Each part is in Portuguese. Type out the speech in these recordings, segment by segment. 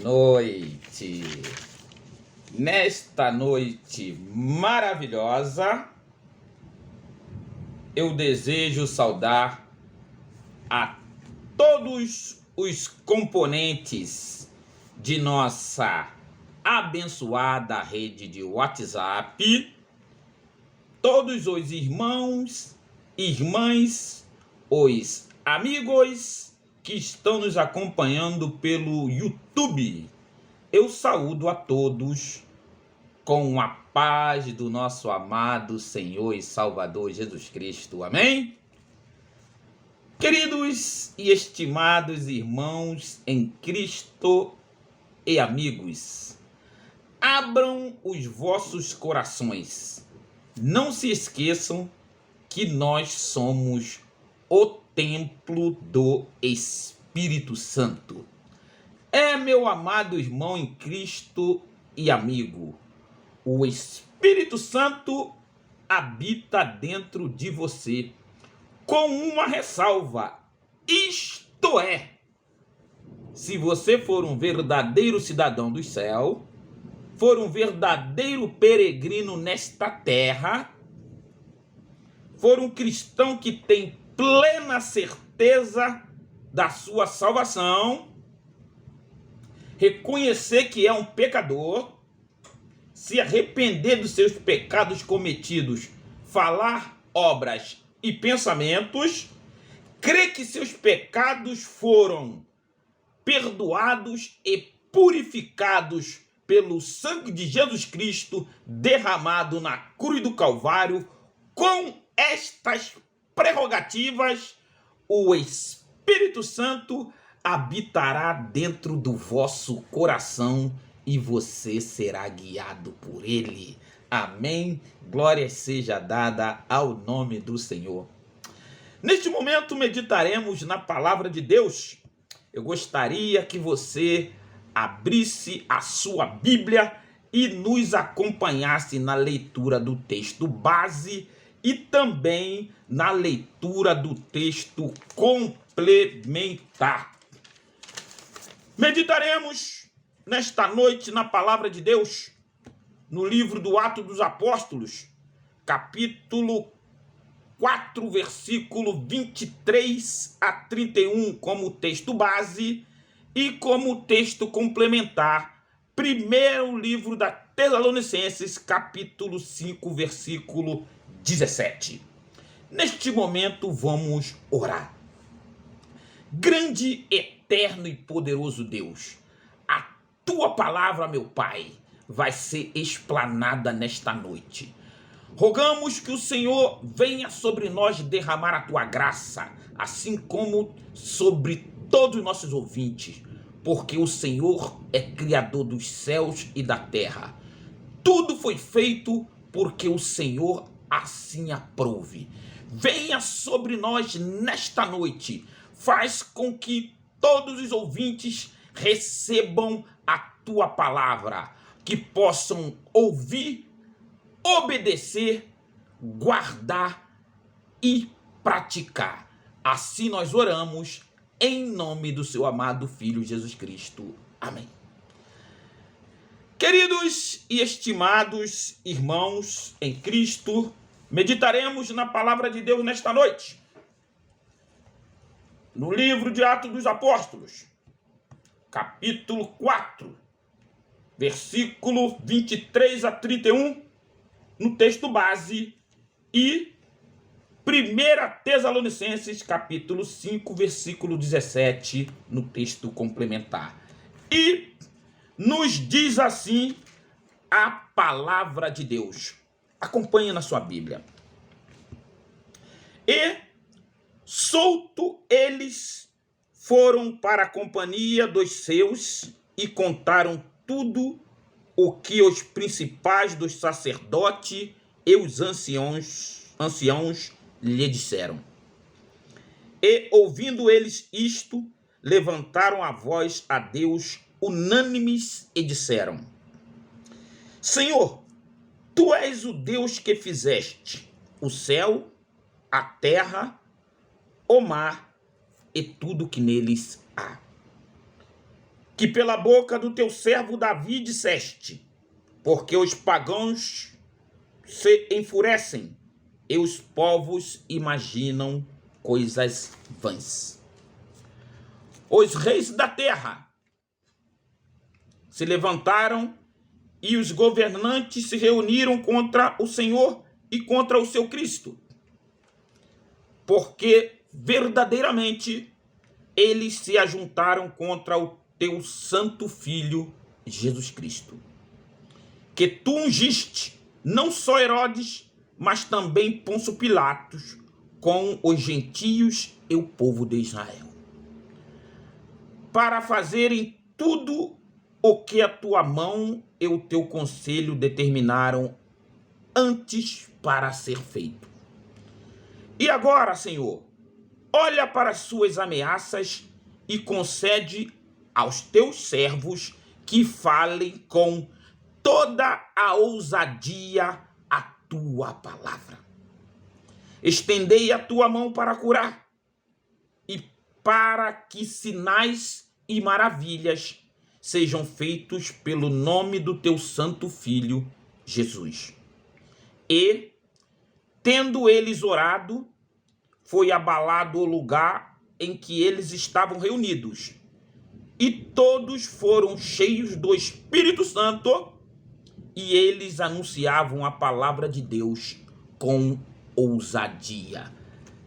noite. Nesta noite maravilhosa, eu desejo saudar a todos os componentes de nossa abençoada rede de WhatsApp, todos os irmãos, irmãs, os amigos que estão nos acompanhando pelo YouTube. Eu saúdo a todos com a paz do nosso amado Senhor e Salvador Jesus Cristo. Amém? Queridos e estimados irmãos em Cristo e amigos, abram os vossos corações. Não se esqueçam que nós somos o templo do Espírito Santo. Meu amado irmão em Cristo e amigo, o Espírito Santo habita dentro de você, com uma ressalva, isto é, se você for um verdadeiro cidadão do céu, for um verdadeiro peregrino nesta terra, for um cristão que tem plena certeza da sua salvação, reconhecer que é um pecador, se arrepender dos seus pecados cometidos, falar, obras e pensamentos, crer que seus pecados foram perdoados e purificados pelo sangue de Jesus Cristo derramado na cruz do Calvário. Com estas prerrogativas, o Espírito Santo habitará dentro do vosso coração e você será guiado por ele. Amém? Glória seja dada ao nome do Senhor. Neste momento meditaremos na palavra de Deus. Eu gostaria que você abrisse a sua Bíblia e nos acompanhasse na leitura do texto base e também na leitura do texto complementar. Meditaremos nesta noite na palavra de Deus, no livro do Atos dos Apóstolos, capítulo 4, versículo 23 a 31, como texto base e como texto complementar. Primeiro livro da Tessalonicenses, capítulo 5, versículo 17. Neste momento vamos orar. Grande, eterno e poderoso Deus, a tua palavra, meu Pai, vai ser explanada nesta noite. Rogamos que o Senhor venha sobre nós derramar a tua graça, assim como sobre todos os nossos ouvintes, porque o Senhor é Criador dos céus e da terra. Tudo foi feito porque o Senhor assim aprove. Venha sobre nós nesta noite. Faz com que todos os ouvintes recebam a tua palavra, que possam ouvir, obedecer, guardar e praticar. Assim nós oramos em nome do seu amado Filho Jesus Cristo. Amém. Queridos e estimados irmãos em Cristo, meditaremos na palavra de Deus nesta noite. No livro de Atos dos Apóstolos, capítulo 4, versículo 23 a 31, no texto base, e 1 Tessalonicenses, capítulo 5, versículo 17, no texto complementar. E nos diz assim a palavra de Deus. Acompanhe na sua Bíblia. E solto eles foram para a companhia dos seus e contaram tudo o que os principais dos sacerdotes e os anciãos lhe disseram. E ouvindo eles isto, levantaram a voz a Deus unânimes e disseram: Senhor, tu és o Deus que fizeste o céu, a terra, o mar e tudo que neles há. que pela boca do teu servo Davi disseste, porque os pagãos se enfurecem e os povos imaginam coisas vãs. Os reis da terra se levantaram e os governantes se reuniram contra o Senhor e contra o seu Cristo, porque verdadeiramente eles se ajuntaram contra o teu santo Filho Jesus Cristo, que tu ungiste, não só Herodes, mas também Pôncio Pilatos, com os gentios e o povo de Israel, para fazerem tudo o que a tua mão e o teu conselho determinaram antes para ser feito. E agora, Senhor, olha para as suas ameaças e concede aos teus servos que falem com toda a ousadia a tua palavra. Estendei a tua mão para curar e para que sinais e maravilhas sejam feitos pelo nome do teu santo Filho, Jesus. E, tendo eles orado, foi abalado o lugar em que eles estavam reunidos, e todos foram cheios do Espírito Santo, e eles anunciavam a palavra de Deus com ousadia.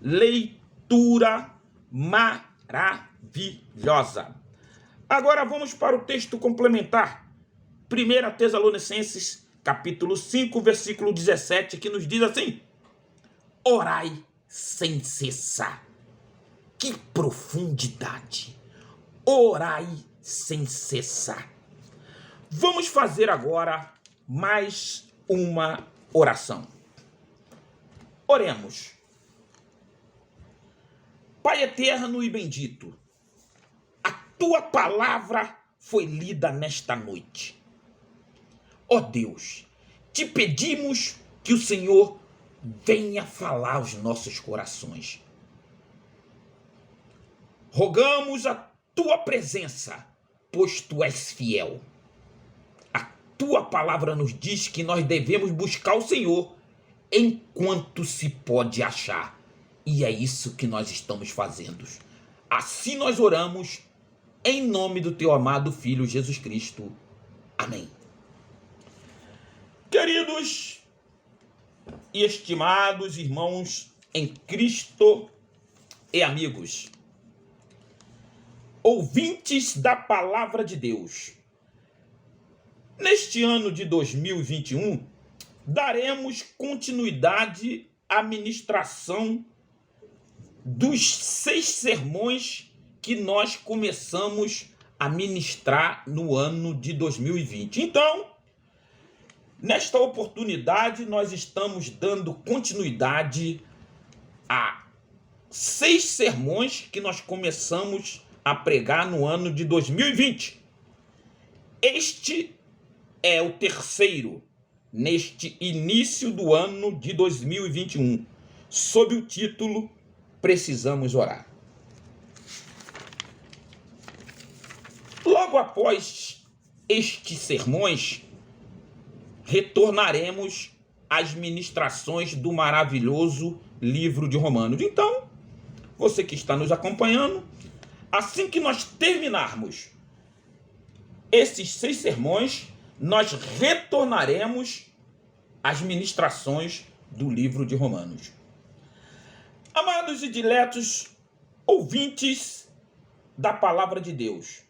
Leitura maravilhosa. Agora vamos para o texto complementar. 1 Tessalonicenses, capítulo 5, versículo 17, que nos diz assim: orai sem cessar. Que profundidade! Orai sem cessar. Vamos fazer agora mais uma oração. Oremos. Pai eterno e bendito, a tua palavra foi lida nesta noite. Ó Deus, te pedimos que o Senhor venha falar aos nossos corações. Rogamos a tua presença, pois tu és fiel. A tua palavra nos diz que nós devemos buscar o Senhor enquanto se pode achar. E é isso que nós estamos fazendo. Assim nós oramos em nome do teu amado Filho Jesus Cristo. Amém. Queridos e estimados irmãos em Cristo e amigos, ouvintes da palavra de Deus, neste ano de 2021, daremos continuidade à ministração dos 6 sermões que nós começamos a ministrar no ano de 2020. Então, nesta oportunidade, nós estamos dando continuidade a 6 sermões que nós começamos a pregar no ano de 2020. Este é o terceiro neste início do ano de 2021, sob o título Precisamos Orar. Logo após estes sermões, retornaremos às ministrações do maravilhoso livro de Romanos. Então, você que está nos acompanhando, assim que nós terminarmos esses 6 sermões, nós retornaremos às ministrações do livro de Romanos. Amados e diletos ouvintes da palavra de Deus,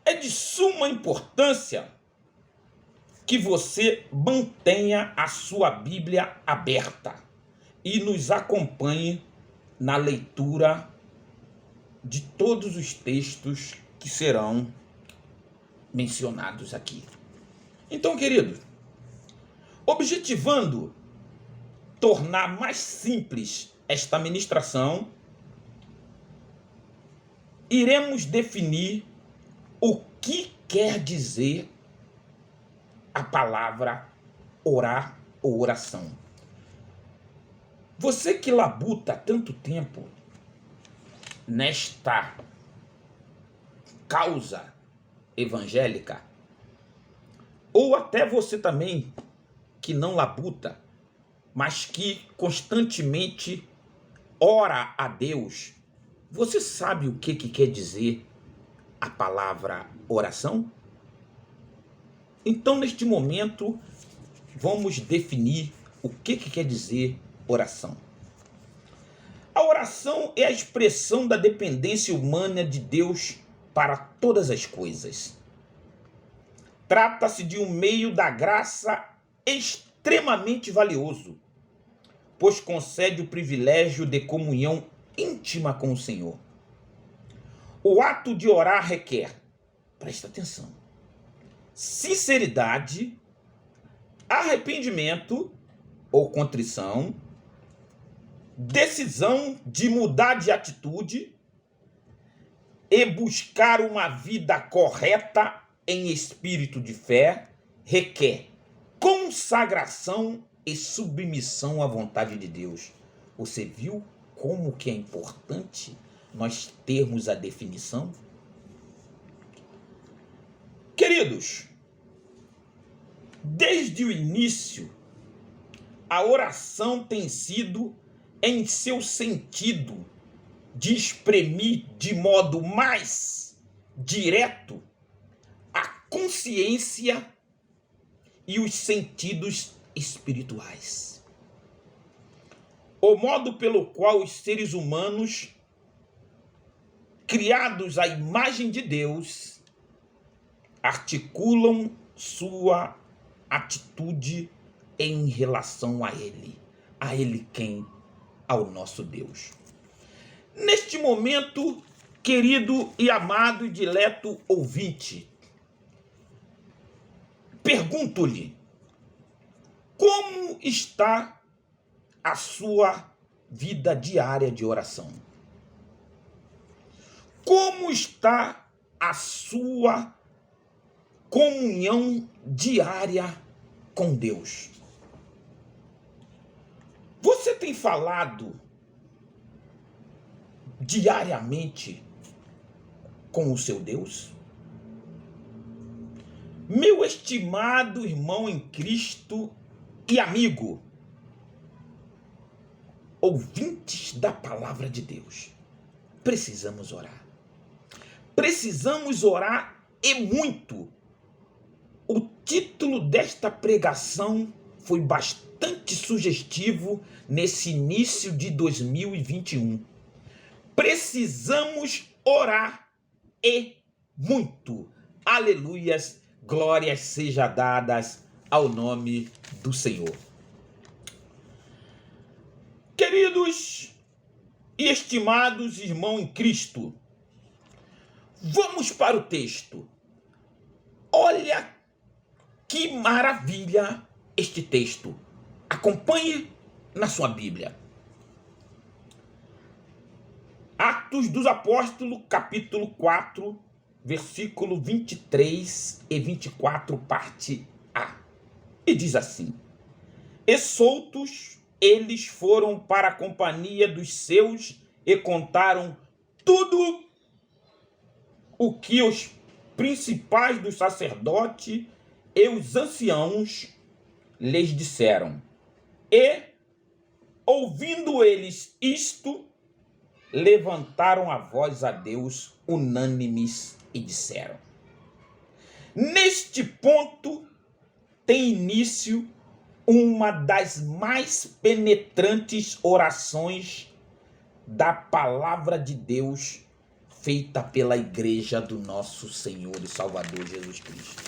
é de suma importância que você mantenha a sua Bíblia aberta e nos acompanhe na leitura de todos os textos que serão mencionados aqui. Então, querido, objetivando tornar mais simples esta ministração, iremos definir o que quer dizer a palavra orar ou oração. Você que labuta tanto tempo nesta causa evangélica, ou até você também que não labuta, mas que constantemente ora a Deus, você sabe o que quer dizer a palavra oração? Então, neste momento, vamos definir o que quer dizer oração. A oração é a expressão da dependência humana de Deus para todas as coisas. Trata-se de um meio da graça extremamente valioso, pois concede o privilégio de comunhão íntima com o Senhor. O ato de orar requer, presta atenção, sinceridade, arrependimento ou contrição, decisão de mudar de atitude e buscar uma vida correta em espírito de fé, requer consagração e submissão à vontade de Deus. Você viu como que é importante nós termos a definição? Queridos, desde o início, a oração tem sido em seu sentido de exprimir de modo mais direto a consciência e os sentidos espirituais. O modo pelo qual os seres humanos, criados à imagem de Deus, articulam sua atitude em relação a Ele. A Ele quem? Ao nosso Deus. Neste momento, querido e amado e dileto ouvinte, pergunto-lhe, como está a sua vida diária de oração? Como está a sua comunhão diária com Deus? Você tem falado diariamente com o seu Deus? Meu estimado irmão em Cristo e amigo, ouvintes da palavra de Deus, precisamos orar. Precisamos orar e muito. O título desta pregação foi bastante sugestivo nesse início de 2021. Precisamos orar e muito. Aleluias, glórias sejam dadas ao nome do Senhor. Queridos e estimados irmãos em Cristo, vamos para o texto. Olha que maravilha este texto. Acompanhe na sua Bíblia. Atos dos Apóstolos, capítulo 4, versículo 23 e 24, parte A. E diz assim: E soltos, eles foram para a companhia dos seus e contaram tudo o que os principais dos sacerdotes e os anciãos lhes disseram. E, ouvindo eles isto, levantaram a voz a Deus unânimes e disseram. Neste ponto tem início uma das mais penetrantes orações da palavra de Deus feita pela igreja do nosso Senhor e Salvador Jesus Cristo.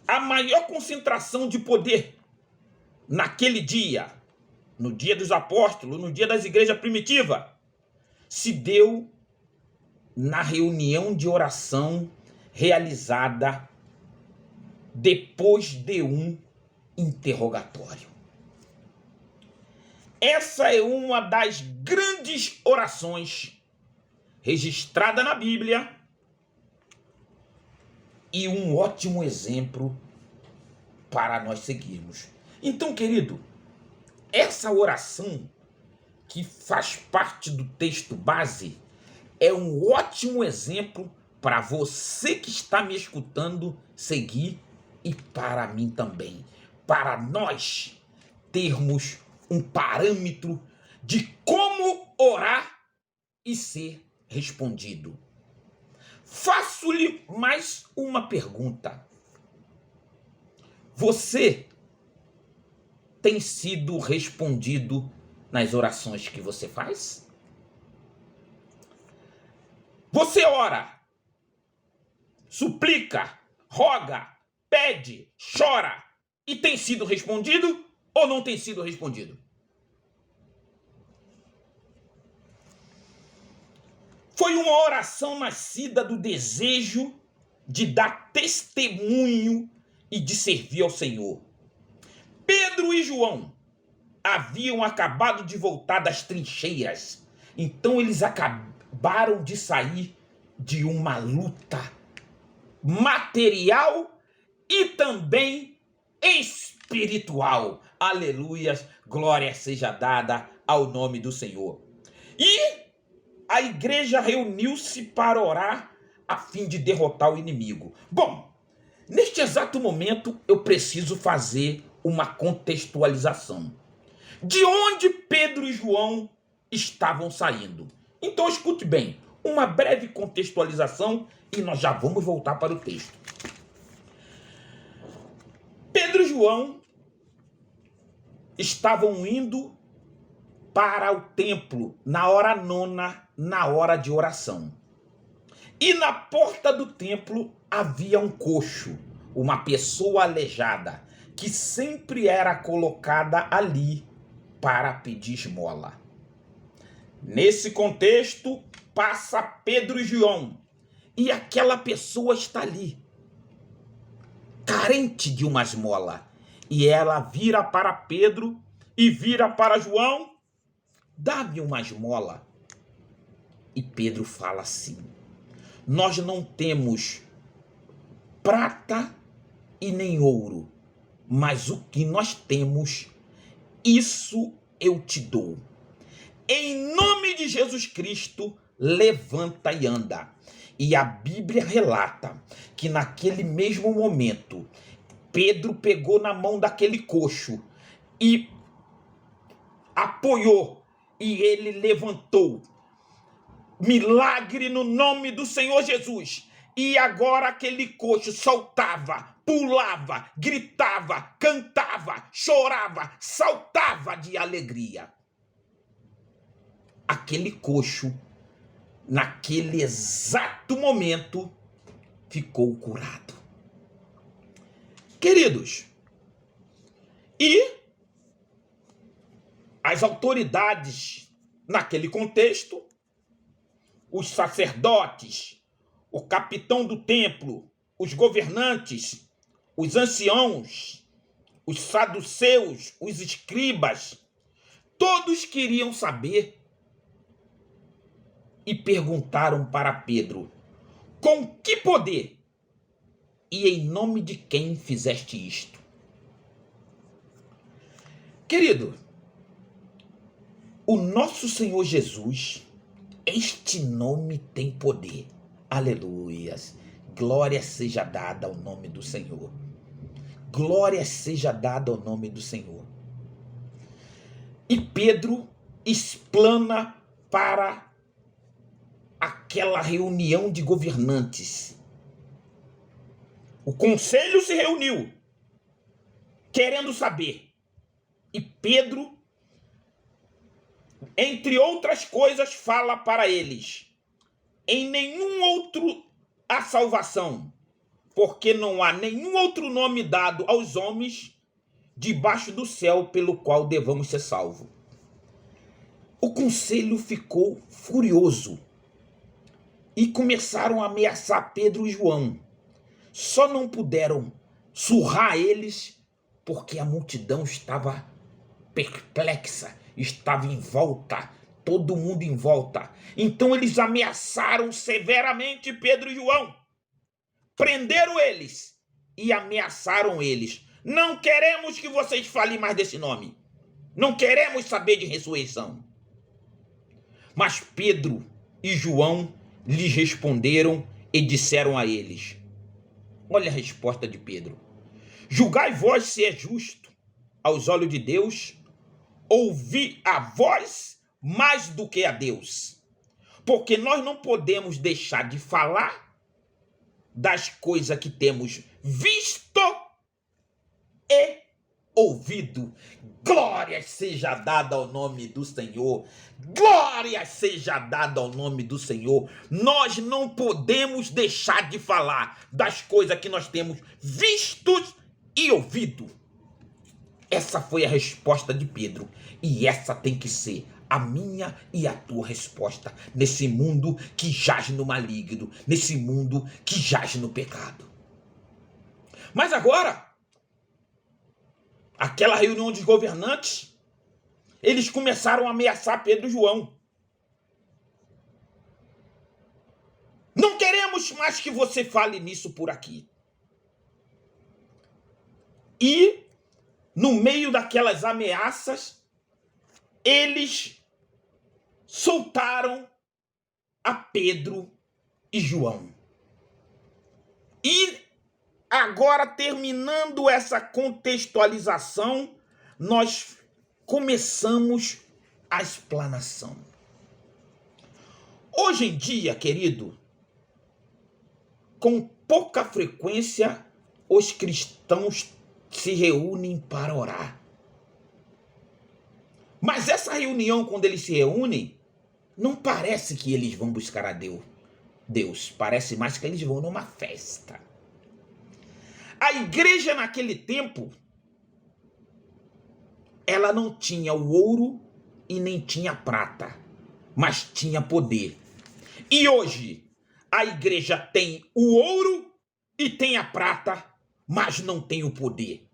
A maior concentração de poder naquele dia, no dia dos apóstolos, no dia das igrejas primitivas, se deu na reunião de oração realizada depois de um interrogatório. Essa é uma das grandes orações registrada na Bíblia e um ótimo exemplo para nós seguirmos. Então, querido, essa oração que faz parte do texto base é um ótimo exemplo para você que está me escutando seguir e para mim também, para nós termos um parâmetro de como orar e ser respondido. Faço-lhe mais uma pergunta. Você tem sido respondido nas orações que você faz? Você ora, suplica, roga, pede, chora e tem sido respondido ou não tem sido respondido? Foi uma oração nascida do desejo de dar testemunho e de servir ao Senhor. Pedro e João haviam acabado de voltar das trincheiras, então eles acabaram de sair de uma luta material e também espiritual. Aleluias, glória seja dada ao nome do Senhor. E a igreja reuniu-se para orar a fim de derrotar o inimigo. Bom, neste exato momento eu preciso fazer uma contextualização. De onde Pedro e João estavam saindo? Então escute bem, uma breve contextualização e nós já vamos voltar para o texto. Pedro e João estavam indo para o templo na hora nona, na hora de oração. E na porta do templo havia um coxo, uma pessoa aleijada, que sempre era colocada ali para pedir esmola. Nesse contexto, passa Pedro e João, e aquela pessoa está ali, carente de uma esmola. E ela vira para Pedro e vira para João: dá-me uma esmola. E Pedro fala assim: nós não temos prata e nem ouro, mas o que nós temos, isso eu te dou. Em nome de Jesus Cristo, levanta e anda. E a Bíblia relata que naquele mesmo momento, Pedro pegou na mão daquele coxo e apoiou, e ele levantou. Milagre no nome do Senhor Jesus. E agora aquele coxo soltava, pulava, gritava, cantava, chorava, saltava de alegria. Aquele coxo, naquele exato momento, ficou curado. Queridos, e as autoridades naquele contexto, os sacerdotes, o capitão do templo, os governantes, os anciãos, os saduceus, os escribas, todos queriam saber e perguntaram para Pedro: com que poder e em nome de quem fizeste isto? Querido, o nosso Senhor Jesus, este nome tem poder. Aleluias. Glória seja dada ao nome do Senhor. Glória seja dada ao nome do Senhor. E Pedro explana para aquela reunião de governantes. O conselho se reuniu, querendo saber. E Pedro, entre outras coisas, fala para eles: em nenhum outro há salvação, porque não há nenhum outro nome dado aos homens debaixo do céu pelo qual devamos ser salvos. O conselho ficou furioso e começaram a ameaçar Pedro e João. Só não puderam surrar eles porque a multidão estava perplexa, estava em volta, todo mundo em volta. Então eles ameaçaram severamente Pedro e João, prenderam eles e ameaçaram eles: não queremos que vocês falem mais desse nome, não queremos saber de ressurreição. Mas Pedro e João lhes responderam e disseram a eles. Olha a resposta de Pedro. Julgai vós se é justo aos olhos de Deus ouvir a vós mais do que a Deus. Porque nós não podemos deixar de falar das coisas que temos visto e ouvido. Glória seja dada ao nome do Senhor. Glória seja dada ao nome do Senhor. Nós não podemos deixar de falar das coisas que nós temos vistos e ouvido. Essa foi a resposta de Pedro. E essa tem que ser a minha e a tua resposta nesse mundo que jaz no maligno, nesse mundo que jaz no pecado. Mas agora, aquela reunião de governantes, eles começaram a ameaçar Pedro e João. Não queremos mais que você fale nisso por aqui. E, no meio daquelas ameaças, eles soltaram a Pedro e João. E agora, terminando essa contextualização, nós começamos a explanação. Hoje em dia, querido, com pouca frequência, os cristãos se reúnem para orar. Mas essa reunião, quando eles se reúnem, não parece que eles vão buscar a Deus. Parece mais que eles vão numa festa. A igreja naquele tempo, ela não tinha o ouro e nem tinha prata, mas tinha poder. E hoje, a igreja tem o ouro e tem a prata, mas não tem o poder.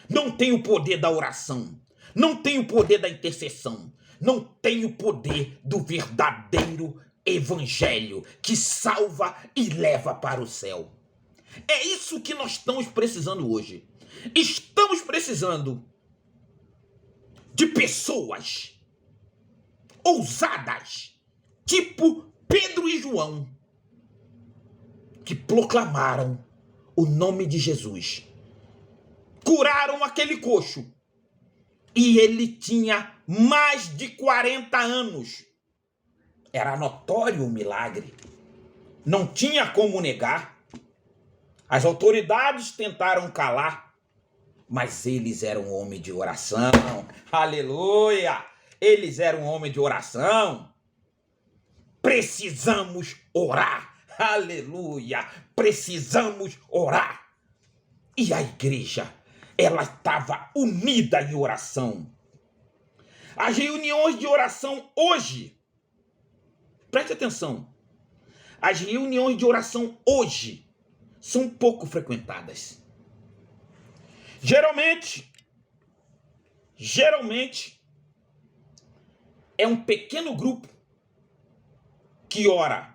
Não tem o poder da oração, não tem o poder da intercessão, não tem o poder do verdadeiro evangelho que salva e leva para o céu. É isso que nós estamos precisando hoje. Estamos precisando de pessoas ousadas, tipo Pedro e João, que proclamaram o nome de Jesus. Curaram aquele coxo. E ele tinha mais de 40 anos. Era notório o milagre. Não tinha como negar. As autoridades tentaram calar, mas eles eram homens de oração. Aleluia! Eles eram homens de oração. Precisamos orar. Aleluia! Precisamos orar. E a igreja, ela estava unida em oração. As reuniões de oração hoje, preste atenção, as reuniões de oração hoje são pouco frequentadas. Geralmente, é um pequeno grupo que ora.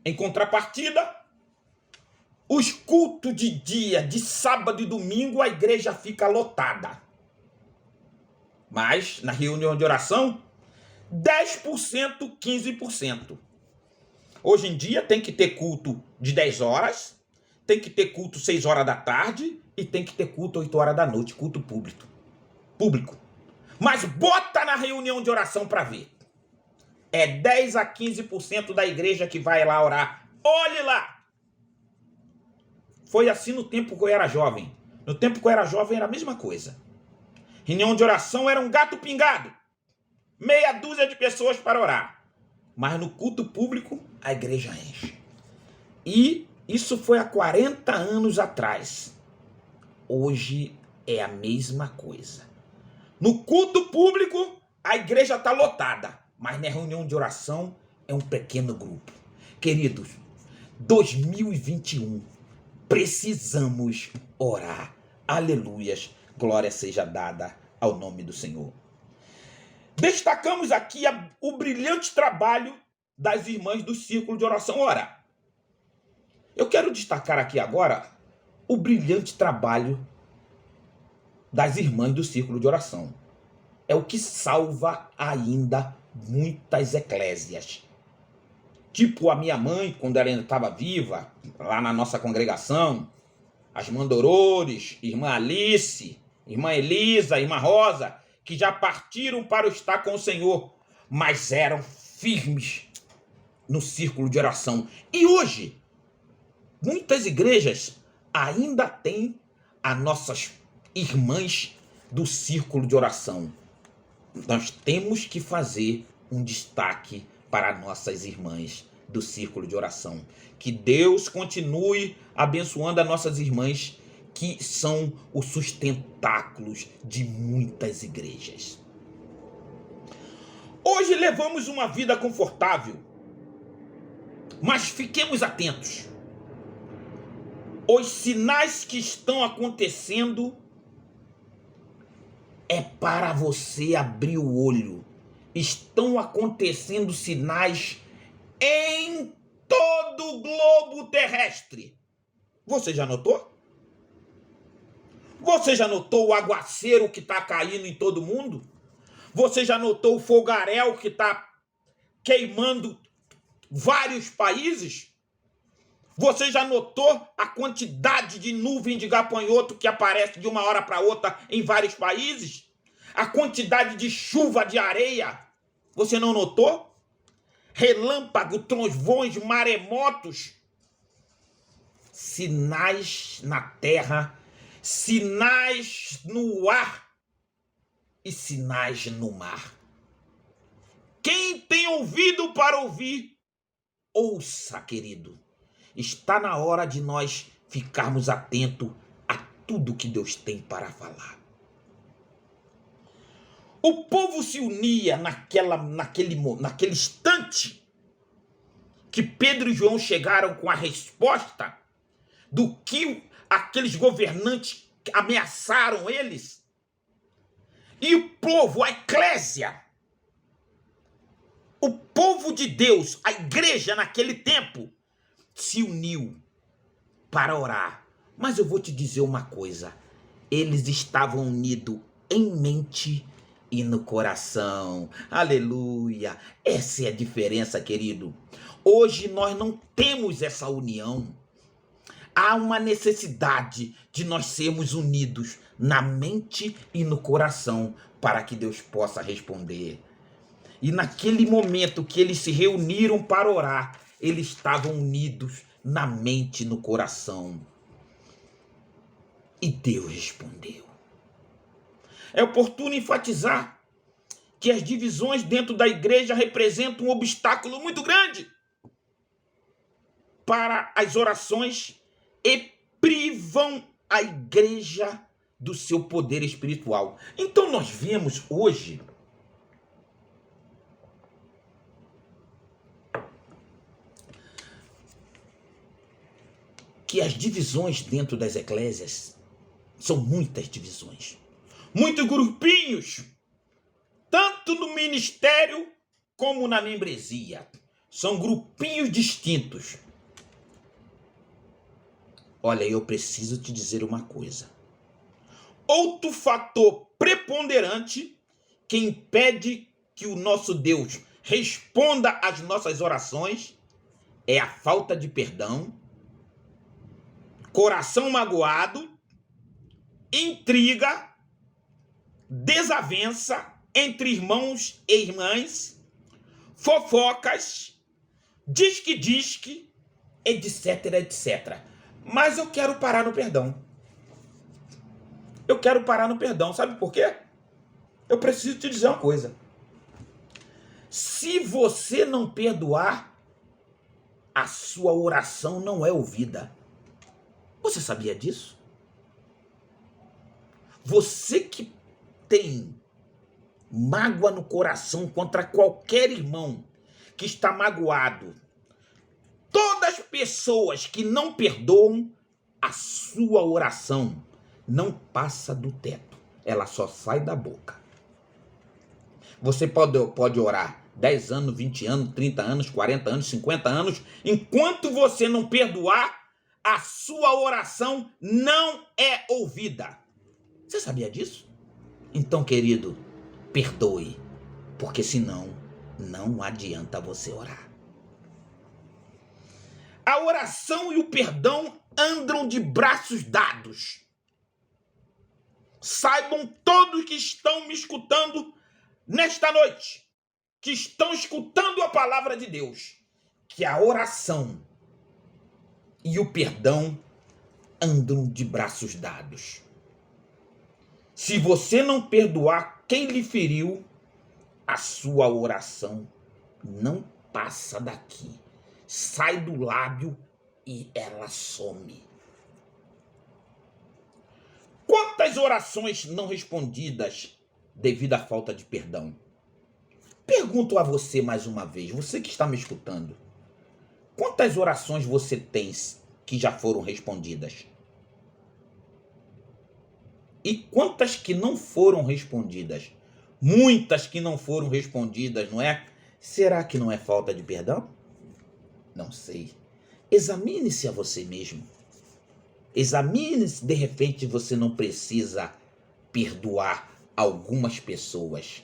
Em contrapartida, os cultos de dia, de sábado e domingo, a igreja fica lotada. Mas, na reunião de oração, 10%, 15%. Hoje em dia tem que ter culto de 10 horas, tem que ter culto 6 horas da tarde e tem que ter culto 8 horas da noite, culto público. Mas bota na reunião de oração para ver. É 10 a 15% da igreja que vai lá orar. Olhe lá! Foi assim no tempo que eu era jovem. No tempo que eu era jovem era a mesma coisa. Reunião de oração era um gato pingado. Meia dúzia de pessoas para orar. Mas no culto público, a igreja enche. E isso foi há 40 anos atrás. Hoje é a mesma coisa. No culto público, a igreja está lotada. Mas na reunião de oração, é um pequeno grupo. Queridos, 2021, precisamos orar. Aleluias. Glória seja dada ao nome do Senhor. Destacamos aqui o brilhante trabalho das irmãs do Círculo de Oração. Ora, eu quero destacar aqui agora o brilhante trabalho das irmãs do Círculo de Oração. É o que salva ainda muitas eclésias. Tipo a minha mãe, quando ela ainda estava viva, lá na nossa congregação, as irmãs Dolores, irmã Alice, irmã Elisa, irmã Rosa, que já partiram para estar com o Senhor, mas eram firmes no círculo de oração. E hoje, muitas igrejas ainda têm as nossas irmãs do círculo de oração. Nós temos que fazer um destaque para nossas irmãs do círculo de oração. Que Deus continue abençoando as nossas irmãs, que são os sustentáculos de muitas igrejas. Hoje levamos uma vida confortável, mas fiquemos atentos. Os sinais que estão acontecendo é para você abrir o olho. Estão acontecendo sinais em todo o globo terrestre. Você já notou? Você já notou o aguaceiro que está caindo em todo mundo? Você já notou o fogaréu que está queimando vários países? Você já notou a quantidade de nuvem de gafanhoto que aparece de uma hora para outra em vários países? A quantidade de chuva de areia? Você não notou? Relâmpago, trovões, maremotos. Sinais na terra, sinais no ar e sinais no mar. Quem tem ouvido para ouvir, ouça, querido. Está na hora de nós ficarmos atentos a tudo que Deus tem para falar. O povo se unia naquele instante que Pedro e João chegaram com a resposta do que aqueles governantes ameaçaram eles. E o povo, a eclésia, o povo de Deus, a igreja naquele tempo, se uniu para orar. Mas eu vou te dizer uma coisa: eles estavam unidos em mente e no coração. Aleluia! Essa é a diferença, querido. Hoje nós não temos essa união. Há uma necessidade de nós sermos unidos na mente e no coração para que Deus possa responder. E naquele momento que eles se reuniram para orar, eles estavam unidos na mente e no coração. E Deus respondeu. É oportuno enfatizar que as divisões dentro da igreja representam um obstáculo muito grande para as orações e privam a igreja do seu poder espiritual. Então nós vemos hoje que as divisões dentro das eclésias são muitas divisões, muitos grupinhos, tanto no ministério como na membresia. São grupinhos distintos. Olha, eu preciso te dizer uma coisa. Outro fator preponderante que impede que o nosso Deus responda às nossas orações é a falta de perdão, coração magoado, intriga, desavença entre irmãos e irmãs, fofocas, disque-disque, etc, etc. Mas eu quero parar no perdão. Eu quero parar no perdão. Sabe por quê? Eu preciso te dizer uma coisa. Se você não perdoar, a sua oração não é ouvida. Você sabia disso? Você que tem mágoa no coração contra qualquer irmão que está magoado, todas as pessoas que não perdoam, a sua oração não passa do teto. Ela só sai da boca. Você pode orar 10 anos, 20 anos, 30 anos, 40 anos, 50 anos. Enquanto você não perdoar, a sua oração não é ouvida. Você sabia disso? Então, querido, perdoe. Porque senão, não adianta você orar. A oração e o perdão andam de braços dados. Saibam todos que estão me escutando nesta noite, que estão escutando a palavra de Deus, que a oração e o perdão andam de braços dados. Se você não perdoar quem lhe feriu, a sua oração não passa daqui. Sai do lábio e ela some. Quantas orações não respondidas devido à falta de perdão? Pergunto a você mais uma vez, você que está me escutando. Quantas orações você tem que já foram respondidas? E quantas que não foram respondidas? Muitas que não foram respondidas, não é? Será que não é falta de perdão? Não sei. Examine-se a você mesmo. Examine-se, de repente você não precisa perdoar algumas pessoas.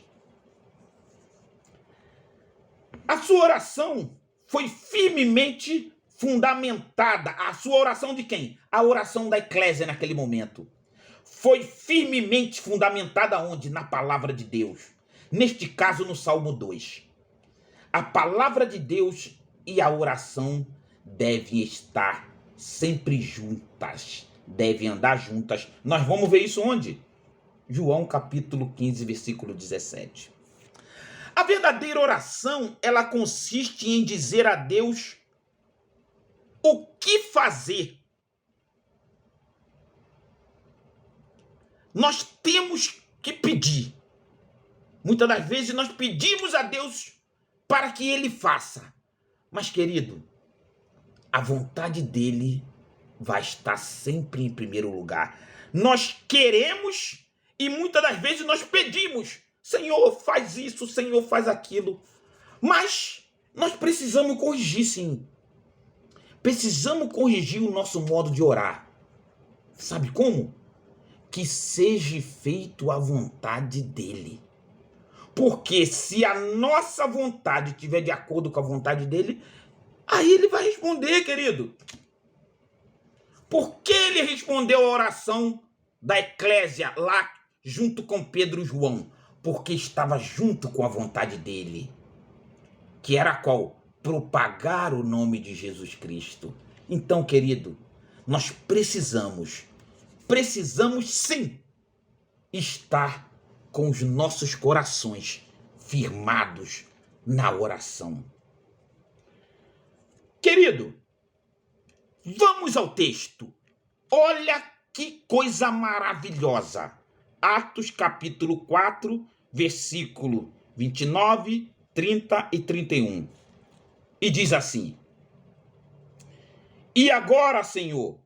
A sua oração foi firmemente fundamentada. A sua oração de quem? A oração da eclésia naquele momento. Foi firmemente fundamentada onde? Na palavra de Deus. Neste caso, no Salmo 2. A palavra de Deus e a oração devem estar sempre juntas. Devem andar juntas. Nós vamos ver isso onde? João capítulo 15, versículo 17. A verdadeira oração, ela consiste em dizer a Deus o que fazer. Nós temos que pedir. Muitas das vezes nós pedimos a Deus para que Ele faça. Mas, querido, a vontade dEle vai estar sempre em primeiro lugar. Nós queremos e muitas das vezes nós pedimos. Senhor, faz isso, Senhor, faz aquilo. Mas nós precisamos corrigir, sim. Precisamos corrigir o nosso modo de orar. Sabe como? Que seja feito a vontade dele. Porque se a nossa vontade estiver de acordo com a vontade dele, aí ele vai responder, querido. Por que ele respondeu a oração da eclésia lá junto com Pedro e João? Porque estava junto com a vontade dele. Que era qual? Propagar o nome de Jesus Cristo. Então, querido, nós precisamos sim estar com os nossos corações firmados na oração. Querido, vamos ao texto. Olha que coisa maravilhosa. Atos capítulo 4, versículo 29, 30 e 31. E diz assim: E agora, Senhor,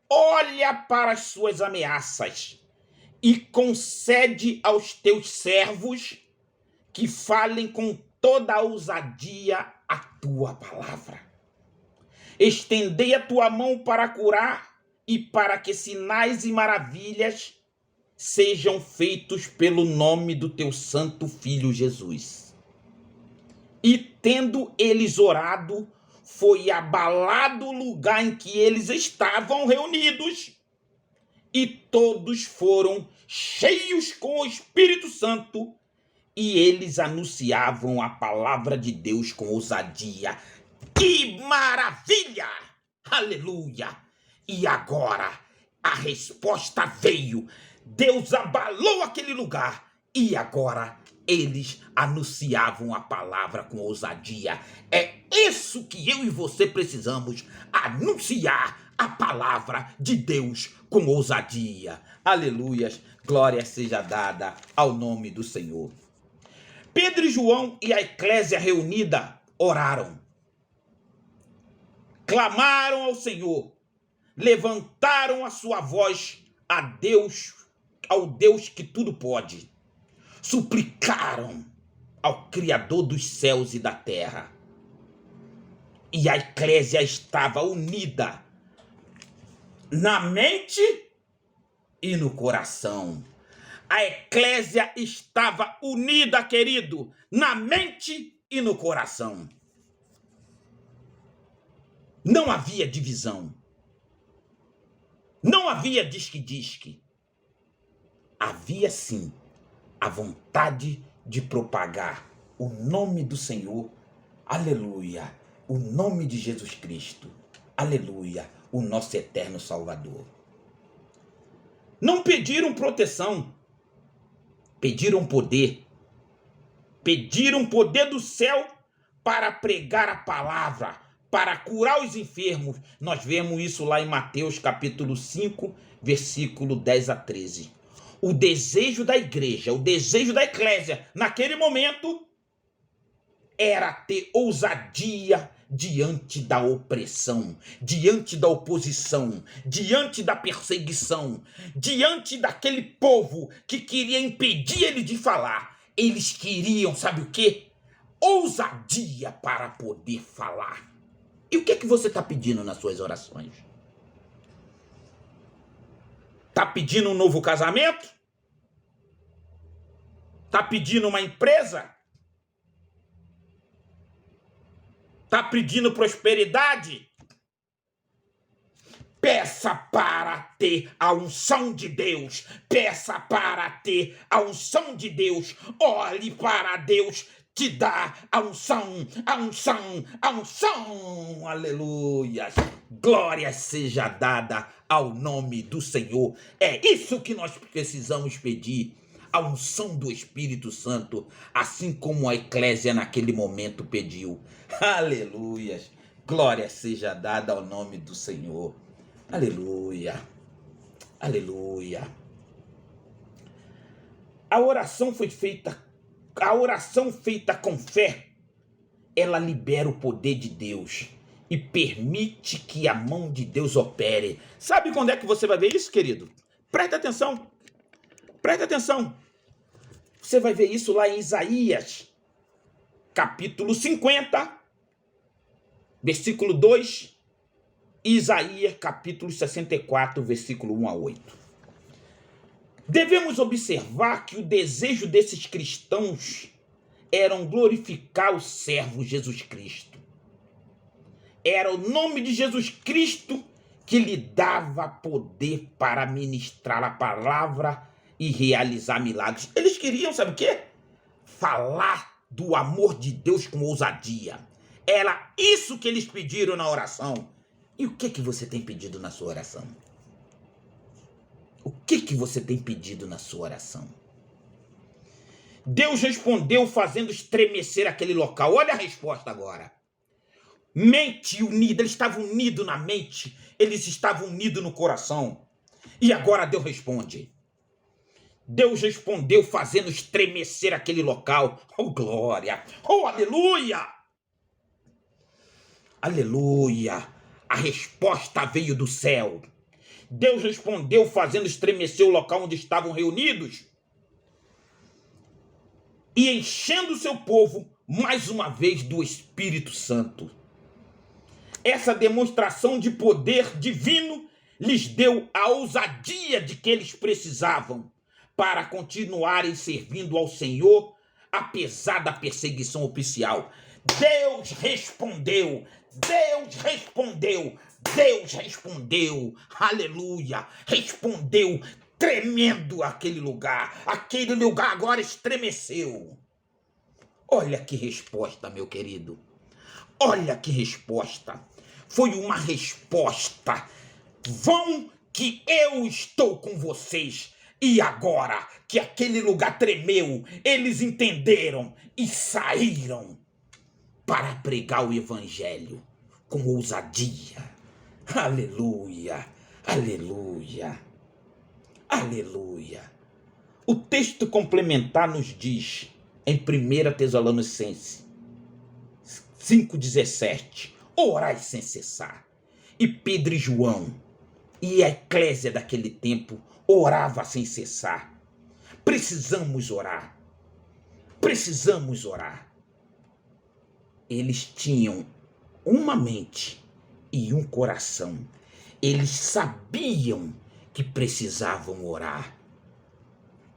olha para as suas ameaças e concede aos teus servos que falem com toda a ousadia a tua palavra. Estendei a tua mão para curar e para que sinais e maravilhas sejam feitos pelo nome do teu santo Filho Jesus. E tendo eles orado, foi abalado o lugar em que eles estavam reunidos, e todos foram cheios com o Espírito Santo, e eles anunciavam a palavra de Deus com ousadia. Que maravilha! Aleluia! E agora a resposta veio. Deus abalou aquele lugar e agora eles anunciavam a palavra com ousadia. É isso que eu e você precisamos, anunciar a palavra de Deus com ousadia. Aleluias, glória seja dada ao nome do Senhor. Pedro e João e a eclésia reunida oraram. Clamaram ao Senhor, levantaram a sua voz a Deus, ao Deus que tudo pode. Suplicaram ao Criador dos céus e da terra. E a eclésia estava unida na mente e no coração. A eclésia estava unida, querido, na mente e no coração. Não havia divisão. Não havia disque-disque. Havia sim a vontade de propagar o nome do Senhor. Aleluia. O nome de Jesus Cristo. Aleluia. O nosso eterno Salvador. Não pediram proteção. Pediram poder. Pediram poder do céu para pregar a palavra, para curar os enfermos. Nós vemos isso lá em Mateus capítulo 5, versículo 10 a 13. O desejo da igreja, o desejo da eclésia, naquele momento, era ter ousadia diante da opressão, diante da oposição, diante da perseguição, diante daquele povo que queria impedir ele de falar. Eles queriam, sabe o quê? Ousadia para poder falar. E o que é que você está pedindo nas suas orações? Está pedindo um novo casamento? Está pedindo uma empresa? Está pedindo prosperidade? Peça para ter a unção de Deus. Peça para ter a unção de Deus. Olhe para Deus te dar a unção, a unção, a unção. Aleluia. Glória seja dada ao nome do Senhor. É isso que nós precisamos pedir. A unção do Espírito Santo, assim como a eclésia naquele momento pediu. Aleluia. Glória seja dada ao nome do Senhor. Aleluia. Aleluia. A oração feita com fé, ela libera o poder de Deus e permite que a mão de Deus opere. Sabe quando é que você vai ver isso, querido? Presta atenção. Presta atenção. Você vai ver isso lá em Isaías, capítulo 50, versículo 2, e Isaías, capítulo 64, versículo 1 a 8. Devemos observar que o desejo desses cristãos era glorificar o servo Jesus Cristo. Era o nome de Jesus Cristo que lhe dava poder para ministrar a palavra e realizar milagres. Eles queriam, sabe o quê? Falar do amor de Deus com ousadia. Era isso que eles pediram na oração. E o que você tem pedido na sua oração? O que você tem pedido na sua oração? Deus respondeu fazendo estremecer aquele local. Olha a resposta agora. Mente unida, eles estavam unidos na mente, eles estavam unidos no coração. E agora Deus responde. Deus respondeu fazendo estremecer aquele local. Oh, glória! Oh, aleluia! Aleluia! A resposta veio do céu. Deus respondeu fazendo estremecer o local onde estavam reunidos e enchendo o seu povo mais uma vez do Espírito Santo. Essa demonstração de poder divino lhes deu a ousadia de que eles precisavam para continuarem servindo ao Senhor, apesar da perseguição oficial. Deus respondeu, Deus respondeu, Deus respondeu, aleluia, respondeu tremendo aquele lugar agora estremeceu. Olha que resposta, meu querido, olha que resposta, foi uma resposta, vão que eu estou com vocês. E agora que aquele lugar tremeu, eles entenderam e saíram para pregar o evangelho com ousadia. Aleluia, aleluia, aleluia. O texto complementar nos diz, em 1 Tessalonicenses 5,17, orai sem cessar. E Pedro e João e a eclésia daquele tempo orava sem cessar. Precisamos orar. Precisamos orar. Eles tinham uma mente e um coração. Eles sabiam que precisavam orar.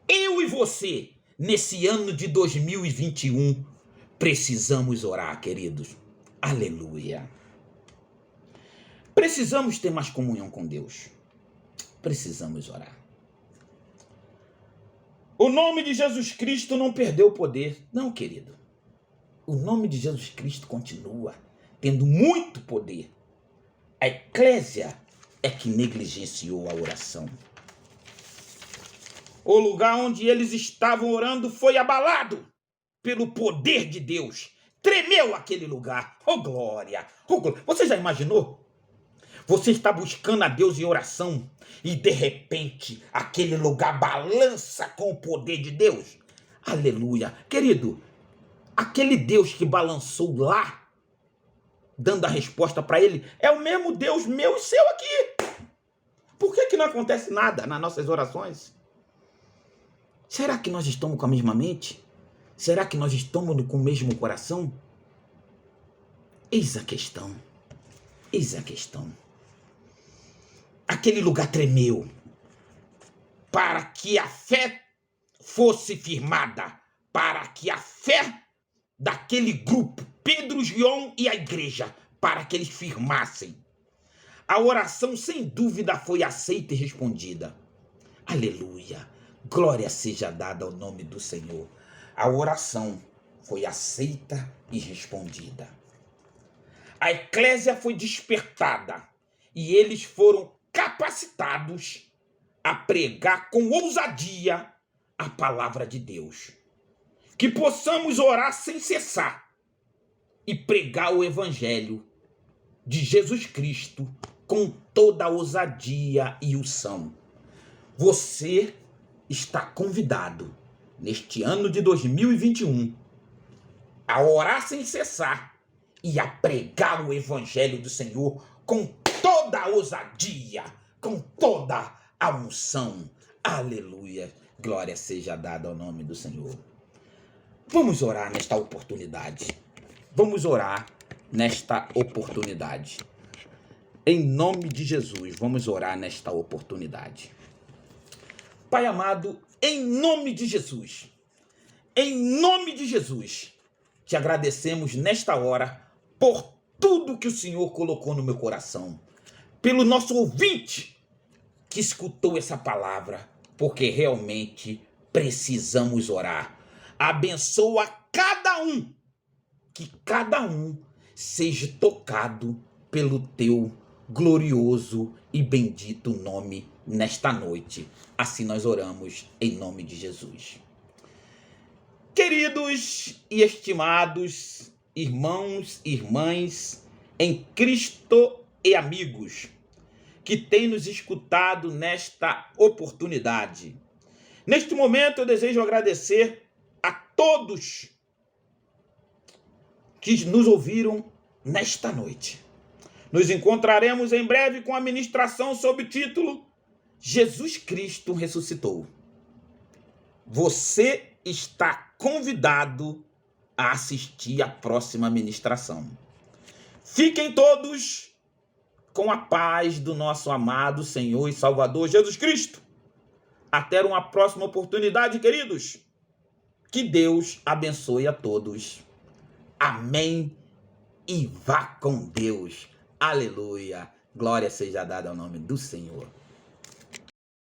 Eu e você, nesse ano de 2021, precisamos orar, queridos. Aleluia. Precisamos ter mais comunhão com Deus. Precisamos orar. O nome de Jesus Cristo não perdeu o poder. Não, querido. O nome de Jesus Cristo continua tendo muito poder. A eclésia é que negligenciou a oração. O lugar onde eles estavam orando foi abalado pelo poder de Deus. Tremeu aquele lugar. Oh, glória! Oh, glória! Você já imaginou? Você está buscando a Deus em oração e, de repente, aquele lugar balança com o poder de Deus. Aleluia! Querido, aquele Deus que balançou lá, dando a resposta para ele, é o mesmo Deus meu e seu aqui. Por que não acontece nada nas nossas orações? Será que nós estamos com a mesma mente? Será que nós estamos com o mesmo coração? Eis a questão. Eis a questão. Aquele lugar tremeu para que a fé fosse firmada, para que a fé daquele grupo, Pedro, João e a igreja, para que eles firmassem. A oração, sem dúvida, foi aceita e respondida. Aleluia! Glória seja dada ao nome do Senhor. A oração foi aceita e respondida. A eclésia foi despertada e eles foram capacitados a pregar com ousadia a palavra de Deus. Que possamos orar sem cessar e pregar o evangelho de Jesus Cristo com toda a ousadia e unção. Você está convidado neste ano de 2021 a orar sem cessar e a pregar o evangelho do Senhor com toda a ousadia, com toda a unção. Aleluia! Glória seja dada ao nome do Senhor. Vamos orar nesta oportunidade. Vamos orar nesta oportunidade. Em nome de Jesus, vamos orar nesta oportunidade. Pai amado, em nome de Jesus, te agradecemos nesta hora por tudo que o Senhor colocou no meu coração, pelo nosso ouvinte que escutou essa palavra, porque realmente precisamos orar. Abençoa cada um, que cada um seja tocado pelo teu glorioso e bendito nome nesta noite. Assim nós oramos em nome de Jesus. Queridos e estimados irmãos e irmãs em Cristo e amigos que têm nos escutado nesta oportunidade. Neste momento eu desejo agradecer a todos que nos ouviram nesta noite. Nos encontraremos em breve com a ministração sob o título Jesus Cristo ressuscitou. Você está convidado a assistir à próxima ministração. Fiquem todos com a paz do nosso amado Senhor e Salvador Jesus Cristo. Até uma próxima oportunidade, queridos. Que Deus abençoe a todos. Amém. E vá com Deus. Aleluia. Glória seja dada ao nome do Senhor.